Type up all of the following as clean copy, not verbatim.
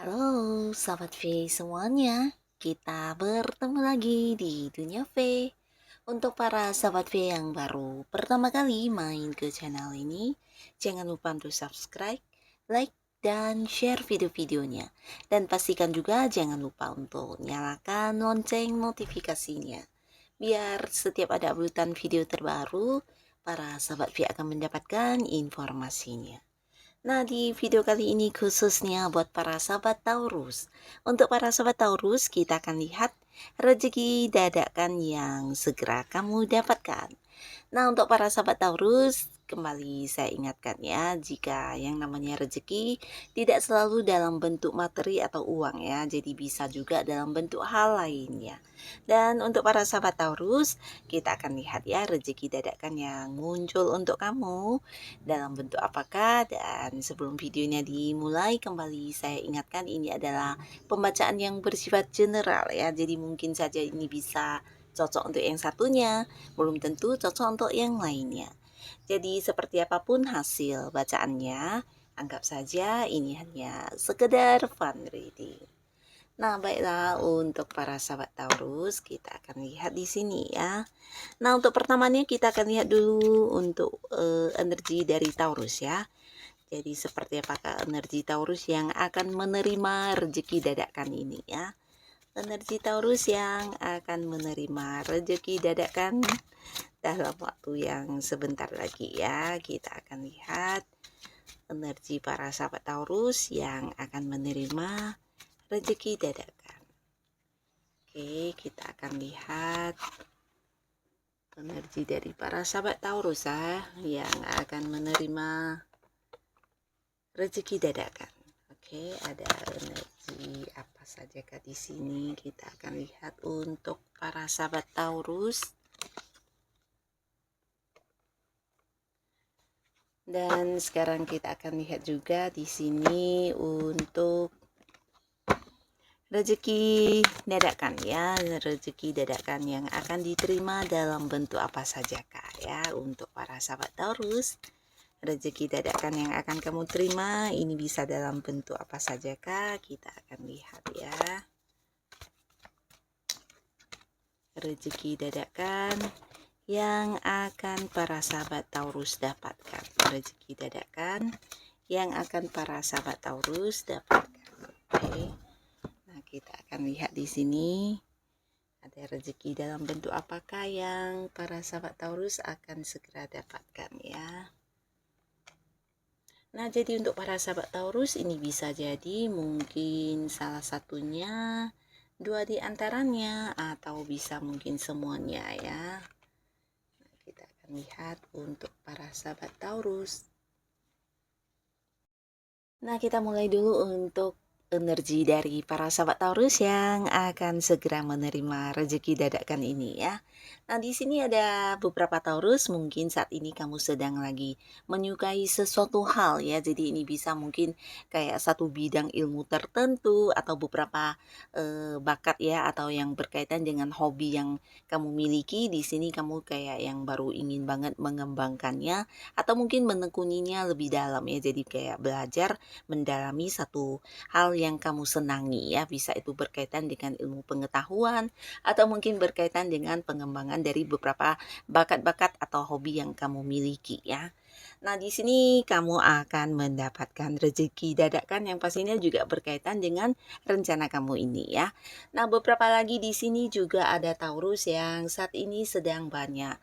Halo, sahabat V semuanya. Kita bertemu lagi di Dunia V. Untuk para sahabat V yang baru pertama kali main ke channel ini, jangan lupa untuk subscribe, like, dan share video-videonya. Dan pastikan juga jangan lupa untuk nyalakan lonceng notifikasinya. Biar setiap ada updatean video terbaru, para sahabat V akan mendapatkan informasinya. Nah, di video kali ini khususnya buat para sahabat Taurus. Untuk para sahabat Taurus, kita akan lihat rezeki dadakan yang segera kamu dapatkan. Nah, untuk para sahabat Taurus, kembali saya ingatkan ya, jika yang namanya rezeki tidak selalu dalam bentuk materi atau uang ya, jadi bisa juga dalam bentuk hal lainnya. Dan untuk para sahabat Taurus, kita akan lihat ya rezeki dadakan yang muncul untuk kamu dalam bentuk apakah. Dan sebelum videonya dimulai, kembali saya ingatkan ini adalah pembacaan yang bersifat general ya, jadi mungkin saja ini bisa cocok untuk yang satunya, belum tentu cocok untuk yang lainnya. Jadi seperti apapun hasil bacaannya, anggap saja ini hanya sekedar fun reading. Nah, baiklah untuk para sahabat Taurus, kita akan lihat di sini ya. Nah, untuk pertamanya kita akan lihat dulu untuk energi dari Taurus ya. Jadi seperti apakah energi Taurus yang akan menerima rezeki dadakan ini ya. Energi Taurus yang akan menerima rezeki dadakan dalam waktu yang sebentar lagi ya. Kita akan lihat energi para sahabat Taurus yang akan menerima rezeki dadakan. Oke, kita akan lihat energi dari para sahabat Taurus yang akan menerima rezeki dadakan. Oke, ada energi apa saja kah di sini? Kita akan lihat untuk para sahabat Taurus. Dan sekarang kita akan lihat juga di sini untuk rezeki dadakan ya, rezeki dadakan yang akan diterima dalam bentuk apa saja kah ya untuk para sahabat Taurus. Rezeki dadakan yang akan kamu terima ini bisa dalam bentuk apa saja kah? Kita akan lihat ya. Rezeki dadakan yang akan para sahabat Taurus dapatkan. Rezeki dadakan yang akan para sahabat Taurus dapatkan. Oke. Nah, kita akan lihat di sini ada rezeki dalam bentuk apakah yang para sahabat Taurus akan segera dapatkan ya. Nah, jadi untuk para sahabat Taurus ini bisa jadi mungkin salah satunya, dua di antaranya, atau bisa mungkin semuanya ya. Nah, kita akan lihat untuk para sahabat Taurus. Nah, kita mulai dulu untuk energi dari para sahabat Taurus yang akan segera menerima rezeki dadakan ini ya. Nah, di sini ada beberapa Taurus, mungkin saat ini kamu sedang lagi menyukai sesuatu hal ya. Jadi ini bisa mungkin kayak satu bidang ilmu tertentu atau beberapa bakat ya, atau yang berkaitan dengan hobi yang kamu miliki. Di sini kamu kayak yang baru ingin banget mengembangkannya atau mungkin menekuninya lebih dalam ya. Jadi kayak belajar mendalami satu hal yang kamu senangi ya, bisa itu berkaitan dengan ilmu pengetahuan atau mungkin berkaitan dengan pengembangan dari beberapa bakat-bakat atau hobi yang kamu miliki ya. Nah, di sini kamu akan mendapatkan rezeki dadakan yang pastinya juga berkaitan dengan rencana kamu ini ya. Nah, beberapa lagi di sini juga ada Taurus yang saat ini sedang banyak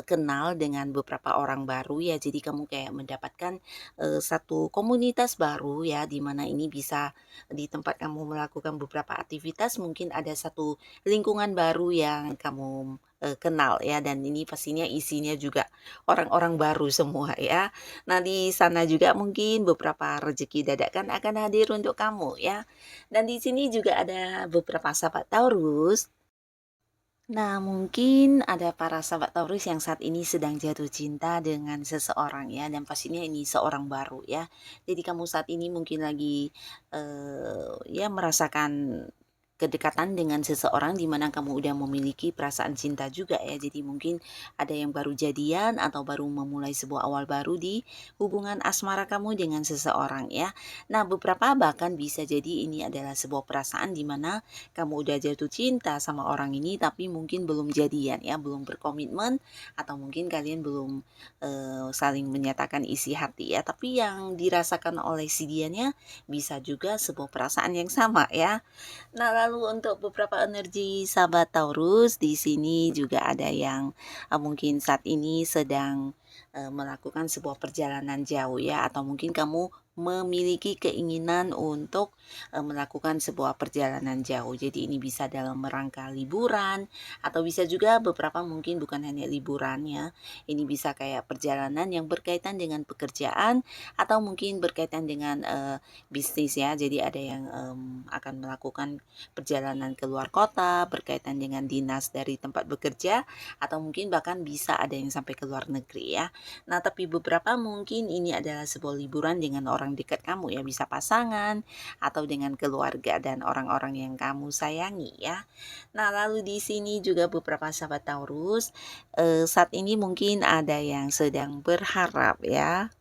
kenal dengan beberapa orang baru ya. Jadi kamu kayak mendapatkan satu komunitas baru ya, di mana ini bisa di tempat kamu melakukan beberapa aktivitas, mungkin ada satu lingkungan baru yang kamu kenal ya, dan ini pastinya isinya juga orang-orang baru semua ya. Nah, di sana juga mungkin beberapa rezeki dadakan akan hadir untuk kamu ya. Dan di sini juga ada beberapa sahabat Taurus. Nah, mungkin ada para sahabat Taurus yang saat ini sedang jatuh cinta dengan seseorang ya, dan pastinya ini seorang baru ya. Jadi kamu saat ini mungkin lagi ya merasakan kedekatan dengan seseorang di mana kamu udah memiliki perasaan cinta juga ya. Jadi mungkin ada yang baru jadian atau baru memulai sebuah awal baru di hubungan asmara kamu dengan seseorang ya. Nah, beberapa bahkan bisa jadi ini adalah sebuah perasaan di mana kamu udah jatuh cinta sama orang ini tapi mungkin belum jadian ya, belum berkomitmen, atau mungkin kalian belum saling menyatakan isi hati ya. Tapi yang dirasakan oleh si dianya bisa juga sebuah perasaan yang sama ya. Nah, lalu untuk beberapa energi sahabat Taurus, di sini juga ada yang mungkin saat ini sedang melakukan sebuah perjalanan jauh ya, atau mungkin kamu memiliki keinginan untuk melakukan sebuah perjalanan jauh. Jadi ini bisa dalam rangka liburan, atau bisa juga beberapa mungkin bukan hanya liburannya. Ini bisa kayak perjalanan yang berkaitan dengan pekerjaan, atau mungkin berkaitan dengan bisnis ya. Jadi ada yang akan melakukan perjalanan ke luar kota berkaitan dengan dinas dari tempat bekerja, atau mungkin bahkan bisa ada yang sampai ke luar negeri ya. Nah, tapi beberapa mungkin ini adalah sebuah liburan dengan orang dekat kamu ya, bisa pasangan atau dengan keluarga dan orang-orang yang kamu sayangi ya. Nah, lalu di sini juga beberapa sahabat Taurus saat ini mungkin ada yang sedang berharap ya.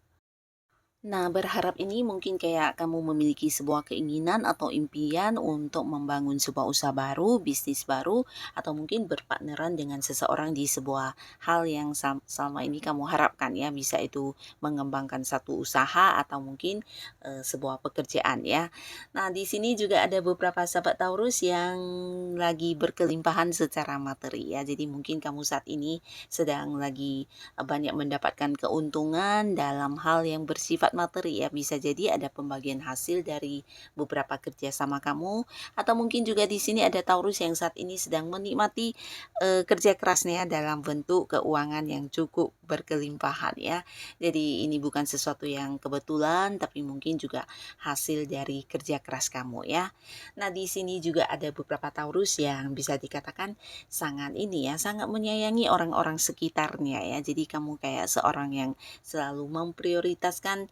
Nah, berharap ini mungkin kayak kamu memiliki sebuah keinginan atau impian untuk membangun sebuah usaha baru, bisnis baru, atau mungkin berpartneran dengan seseorang di sebuah hal yang selama ini kamu harapkan ya, bisa itu mengembangkan satu usaha atau mungkin sebuah pekerjaan ya. Nah, di sini juga ada beberapa sahabat Taurus yang lagi berkelimpahan secara materi ya. Jadi mungkin kamu saat ini sedang lagi banyak mendapatkan keuntungan dalam hal yang bersifat materi ya. Bisa jadi ada pembagian hasil dari beberapa kerja sama kamu, atau mungkin juga di sini ada Taurus yang saat ini sedang menikmati kerja kerasnya dalam bentuk keuangan yang cukup berkelimpahan ya. Jadi ini bukan sesuatu yang kebetulan, tapi mungkin juga hasil dari kerja keras kamu ya. Nah, di sini juga ada beberapa Taurus yang bisa dikatakan sangat ini ya, sangat menyayangi orang-orang sekitarnya ya. Jadi kamu kayak seorang yang selalu memprioritaskan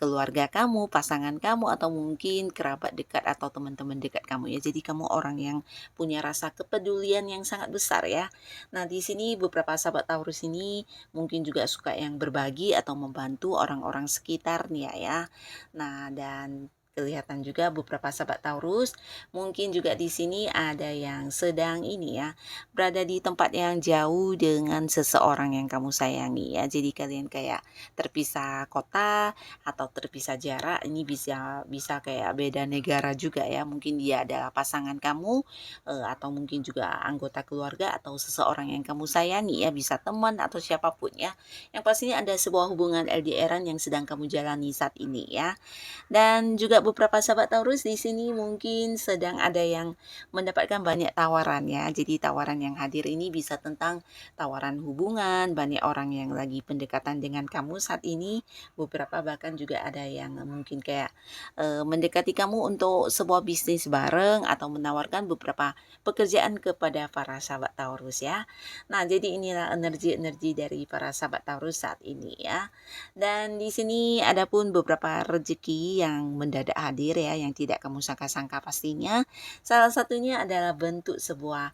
keluarga kamu, pasangan kamu, atau mungkin kerabat dekat atau teman-teman dekat kamu ya. Jadi kamu orang yang punya rasa kepedulian yang sangat besar ya. Nah, di sini beberapa sahabat Taurus ini mungkin juga suka yang berbagi atau membantu orang-orang sekitarnya ya. Nah, dan kelihatan juga beberapa sahabat Taurus mungkin juga di sini ada yang sedang ini ya, berada di tempat yang jauh dengan seseorang yang kamu sayangi ya. Jadi kalian kayak terpisah kota atau terpisah jarak. Ini bisa bisa kayak beda negara juga ya. Mungkin dia adalah pasangan kamu, atau mungkin juga anggota keluarga atau seseorang yang kamu sayangi ya, bisa teman atau siapapun ya. Yang pastinya ada sebuah hubungan LDRan yang sedang kamu jalani saat ini ya. Dan juga beberapa sahabat Taurus di sini mungkin sedang ada yang mendapatkan banyak tawaran ya. Jadi tawaran yang hadir ini bisa tentang tawaran hubungan, banyak orang yang lagi pendekatan dengan kamu saat ini. Beberapa bahkan juga ada yang mungkin kayak mendekati kamu untuk sebuah bisnis bareng, atau menawarkan beberapa pekerjaan kepada para sahabat Taurus ya. Nah, jadi inilah energi-energi dari para sahabat Taurus saat ini ya. Dan di sini ada pun beberapa rezeki yang mendadak hadir ya, yang tidak kamu sangka-sangka pastinya. Salah satunya adalah bentuk sebuah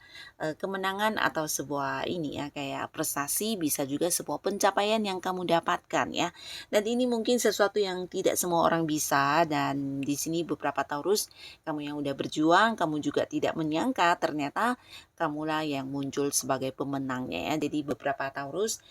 kemenangan atau sebuah ini ya, kayak prestasi, bisa juga sebuah pencapaian yang kamu dapatkan ya. Dan ini mungkin sesuatu yang tidak semua orang bisa, dan di sini beberapa Taurus, kamu yang udah berjuang, kamu juga tidak menyangka ternyata kamulah yang muncul sebagai pemenangnya ya. Jadi beberapa Taurus,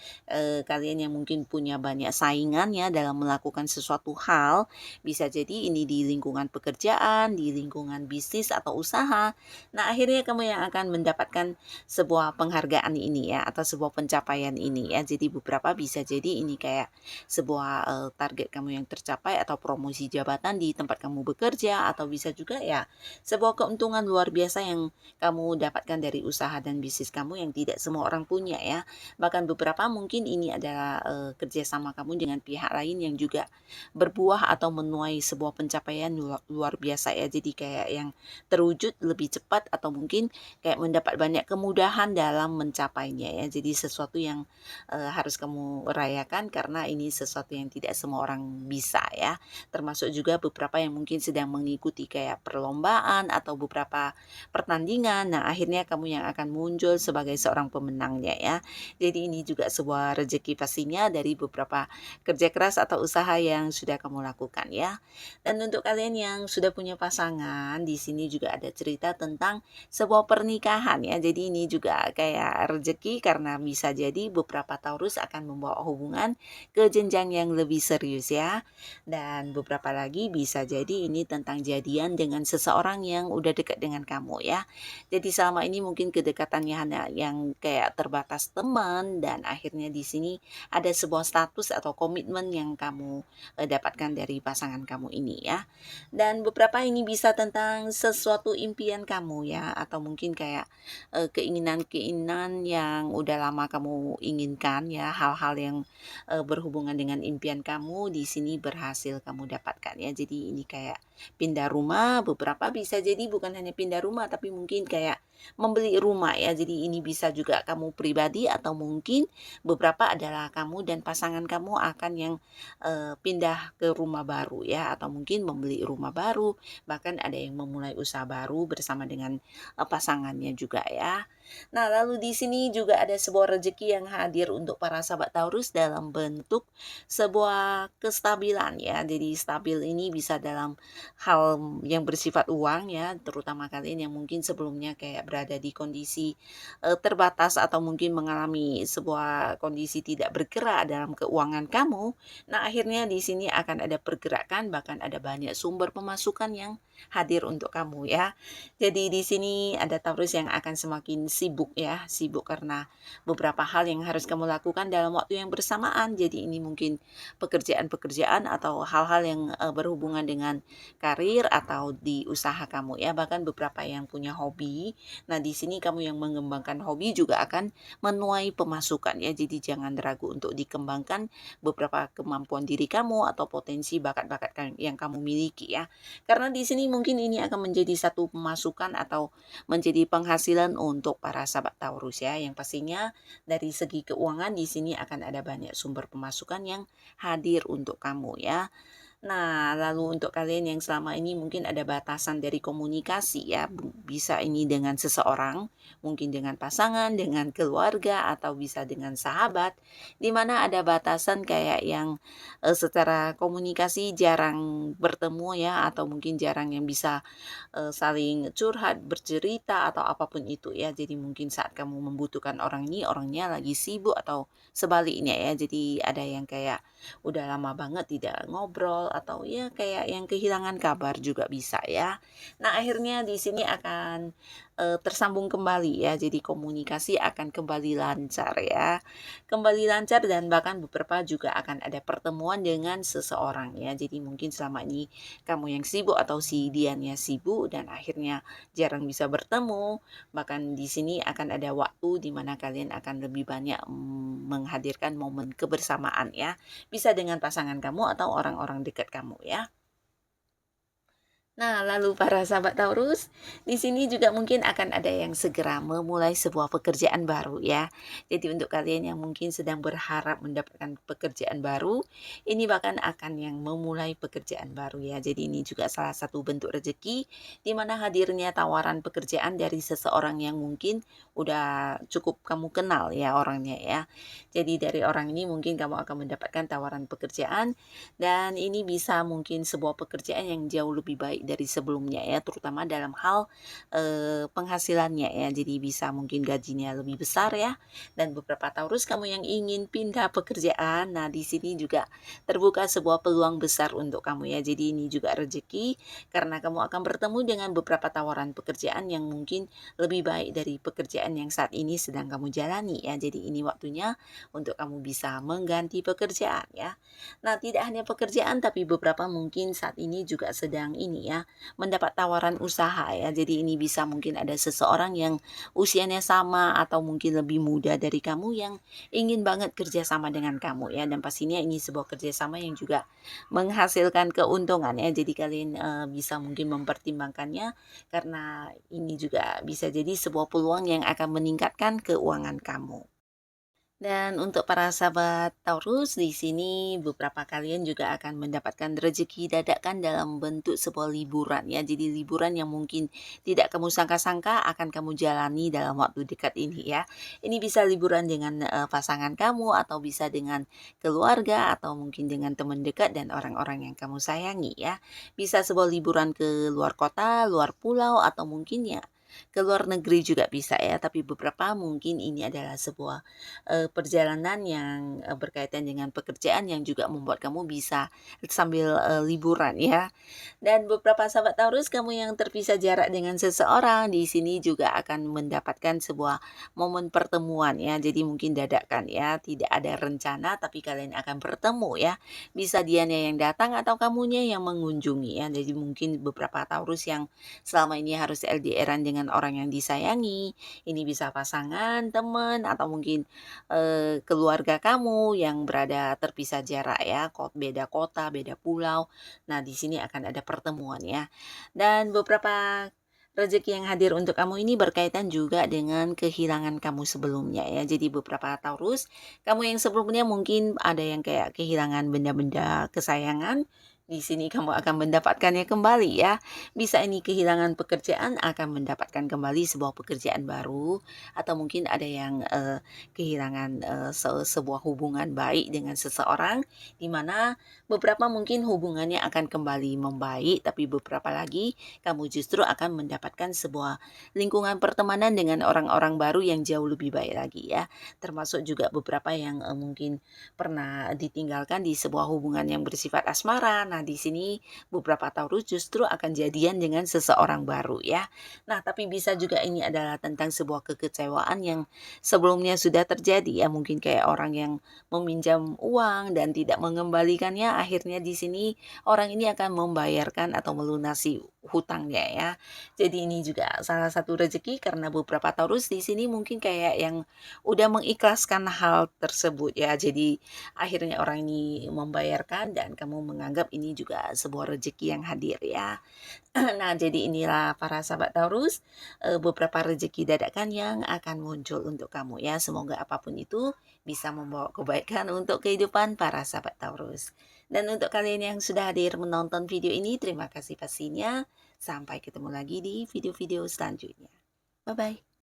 kalian yang mungkin punya banyak saingan ya dalam melakukan sesuatu hal, bisa jadi ini di lingkungan pekerjaan, di lingkungan bisnis atau usaha. Nah, akhirnya kamu yang akan mendapatkan sebuah penghargaan ini ya, atau sebuah pencapaian ini ya. Jadi beberapa bisa jadi ini kayak sebuah target kamu yang tercapai, atau promosi jabatan di tempat kamu bekerja, atau bisa juga ya sebuah keuntungan luar biasa yang kamu dapatkan dari dari usaha dan bisnis kamu yang tidak semua orang punya ya. Bahkan beberapa mungkin ini adalah kerjasama kamu dengan pihak lain yang juga berbuah atau menuai sebuah pencapaian luar biasa ya. Jadi kayak yang terwujud lebih cepat atau mungkin kayak mendapat banyak kemudahan dalam mencapainya ya. Jadi sesuatu yang harus kamu rayakan karena ini sesuatu yang tidak semua orang bisa ya. Termasuk juga beberapa yang mungkin sedang mengikuti kayak perlombaan atau beberapa pertandingan. Nah, akhirnya kamu yang akan muncul sebagai seorang pemenangnya ya. Jadi ini juga sebuah rezeki pastinya dari beberapa kerja keras atau usaha yang sudah kamu lakukan ya. Dan untuk kalian yang sudah punya pasangan, di sini juga ada cerita tentang sebuah pernikahan ya. Jadi ini juga kayak rezeki karena bisa jadi beberapa Taurus akan membawa hubungan ke jenjang yang lebih serius ya. Dan beberapa lagi bisa jadi ini tentang jadian dengan seseorang yang udah dekat dengan kamu ya. Jadi selama ini mungkin kedekatannya hanya yang kayak terbatas teman dan akhirnya di sini ada sebuah status atau komitmen yang kamu dapatkan dari pasangan kamu ini ya. Dan beberapa ini bisa tentang sesuatu impian kamu ya atau mungkin kayak keinginan-keinginan yang udah lama kamu inginkan ya, hal-hal yang berhubungan dengan impian kamu di sini berhasil kamu dapatkan ya. Jadi ini kayak pindah rumah, beberapa bisa jadi bukan hanya pindah rumah tapi mungkin kayak membeli rumah ya. Jadi ini bisa juga kamu pribadi atau mungkin beberapa adalah kamu dan pasangan kamu akan yang pindah ke rumah baru ya atau mungkin membeli rumah baru, bahkan ada yang memulai usaha baru bersama dengan pasangannya juga ya. Nah, lalu di sini juga ada sebuah rezeki yang hadir untuk para sahabat Taurus dalam bentuk sebuah kestabilan ya. Jadi stabil ini bisa dalam hal yang bersifat uang ya, terutama kalian yang mungkin sebelumnya kayak berada di kondisi terbatas atau mungkin mengalami sebuah kondisi tidak bergerak dalam keuangan kamu. Nah, akhirnya di sini akan ada pergerakan bahkan ada banyak sumber pemasukan yang hadir untuk kamu ya. Jadi di sini ada Taurus yang akan semakin sibuk ya, sibuk karena beberapa hal yang harus kamu lakukan dalam waktu yang bersamaan. Jadi ini mungkin pekerjaan-pekerjaan atau hal-hal yang berhubungan dengan karir atau di usaha kamu ya. Bahkan beberapa yang punya hobi. Nah, di sini kamu yang mengembangkan hobi juga akan menuai pemasukan ya. Jadi jangan ragu untuk dikembangkan beberapa kemampuan diri kamu atau potensi bakat-bakat yang kamu miliki ya. Karena di sini mungkin ini akan menjadi satu pemasukan atau menjadi penghasilan untuk para sahabat Taurus ya. Yang pastinya dari segi keuangan di sini akan ada banyak sumber pemasukan yang hadir untuk kamu ya. Nah, lalu untuk kalian yang selama ini mungkin ada batasan dari komunikasi ya, bisa ini dengan seseorang, mungkin dengan pasangan, dengan keluarga, atau bisa dengan sahabat, di mana ada batasan kayak yang secara komunikasi jarang bertemu ya, atau mungkin jarang yang bisa saling curhat, bercerita, atau apapun itu ya. Jadi mungkin saat kamu membutuhkan orang ini, orangnya lagi sibuk atau sebaliknya ya. Jadi ada yang kayak udah lama banget tidak ngobrol atau ya kayak yang kehilangan kabar juga bisa ya. Nah, akhirnya di sini akan tersambung kembali ya. Jadi komunikasi akan kembali lancar ya. Kembali lancar dan bahkan beberapa juga akan ada pertemuan dengan seseorang ya. Jadi mungkin selama ini kamu yang sibuk atau si dianya sibuk dan akhirnya jarang bisa bertemu. Bahkan di sini akan ada waktu di mana kalian akan lebih banyak menghadirkan momen kebersamaan ya. Bisa dengan pasangan kamu atau orang-orang dekat kamu ya. Nah, lalu para sahabat Taurus, di sini juga mungkin akan ada yang segera memulai sebuah pekerjaan baru ya. Jadi untuk kalian yang mungkin sedang berharap mendapatkan pekerjaan baru, ini bahkan akan yang memulai pekerjaan baru ya. Jadi ini juga salah satu bentuk rezeki di mana hadirnya tawaran pekerjaan dari seseorang yang mungkin udah cukup kamu kenal ya orangnya ya. Jadi dari orang ini mungkin kamu akan mendapatkan tawaran pekerjaan dan ini bisa mungkin sebuah pekerjaan yang jauh lebih baik dari sebelumnya ya, terutama dalam hal penghasilannya ya. Jadi bisa mungkin gajinya lebih besar ya. Dan beberapa Taurus kamu yang ingin pindah pekerjaan, nah di sini juga terbuka sebuah peluang besar untuk kamu ya. Jadi ini juga rezeki karena kamu akan bertemu dengan beberapa tawaran pekerjaan yang mungkin lebih baik dari pekerjaan yang saat ini sedang kamu jalani ya. Jadi ini waktunya untuk kamu bisa mengganti pekerjaan ya. Nah, tidak hanya pekerjaan tapi beberapa mungkin saat ini juga sedang ini ya, mendapat tawaran usaha ya. Jadi ini bisa mungkin ada seseorang yang usianya sama atau mungkin lebih muda dari kamu yang ingin banget kerjasama dengan kamu ya. Dan pastinya ini sebuah kerjasama yang juga menghasilkan keuntungan ya. Jadi kalian bisa mungkin mempertimbangkannya karena ini juga bisa jadi sebuah peluang yang akan meningkatkan keuangan kamu. Dan untuk para sahabat Taurus, di sini beberapa kalian juga akan mendapatkan rezeki dadakan dalam bentuk sebuah liburan ya. Jadi liburan yang mungkin tidak kamu sangka-sangka akan kamu jalani dalam waktu dekat ini ya. Ini bisa liburan dengan pasangan kamu atau bisa dengan keluarga atau mungkin dengan teman dekat dan orang-orang yang kamu sayangi ya. Bisa sebuah liburan ke luar kota, luar pulau atau mungkin ya ke luar negeri juga bisa ya, tapi beberapa mungkin ini adalah sebuah perjalanan yang berkaitan dengan pekerjaan yang juga membuat kamu bisa sambil liburan ya. Dan beberapa sahabat Taurus, kamu yang terpisah jarak dengan seseorang di sini juga akan mendapatkan sebuah momen pertemuan ya. Jadi mungkin dadakan ya, tidak ada rencana tapi kalian akan bertemu ya. Bisa dianya yang datang atau kamunya yang mengunjungi ya. Jadi mungkin beberapa Taurus yang selama ini harus LDRan dengan orang yang disayangi, ini bisa pasangan, teman atau mungkin keluarga kamu yang berada terpisah jarak ya, beda kota, beda pulau. Nah, di sini akan ada pertemuan ya. Dan beberapa rezeki yang hadir untuk kamu ini berkaitan juga dengan kehilangan kamu sebelumnya ya. Jadi beberapa Taurus, kamu yang sebelumnya mungkin ada yang kayak kehilangan benda-benda kesayangan. Di sini kamu akan mendapatkannya kembali ya. Bisa ini kehilangan pekerjaan akan mendapatkan kembali sebuah pekerjaan baru atau mungkin ada yang kehilangan sebuah hubungan baik dengan seseorang di mana beberapa mungkin hubungannya akan kembali membaik tapi beberapa lagi kamu justru akan mendapatkan sebuah lingkungan pertemanan dengan orang-orang baru yang jauh lebih baik lagi ya. Termasuk juga beberapa yang mungkin pernah ditinggalkan di sebuah hubungan yang bersifat asmara. Nah, di sini beberapa Taurus justru akan jadian dengan seseorang baru ya. Nah, tapi bisa juga ini adalah tentang sebuah kekecewaan yang sebelumnya sudah terjadi ya. Mungkin kayak orang yang meminjam uang dan tidak mengembalikannya, akhirnya di sini orang ini akan membayarkan atau melunasi hutangnya ya. Jadi ini juga salah satu rezeki karena beberapa Taurus di sini mungkin kayak yang udah mengikhlaskan hal tersebut ya. Jadi akhirnya orang ini membayarkan dan kamu menganggap ini juga sebuah rezeki yang hadir ya. Nah, jadi inilah para sahabat Taurus, beberapa rezeki dadakan yang akan muncul untuk kamu ya. Semoga apapun itu bisa membawa kebaikan untuk kehidupan para sahabat Taurus. Dan untuk kalian yang sudah hadir menonton video ini, terima kasih pastinya. Sampai ketemu lagi di video-video selanjutnya. Bye-bye.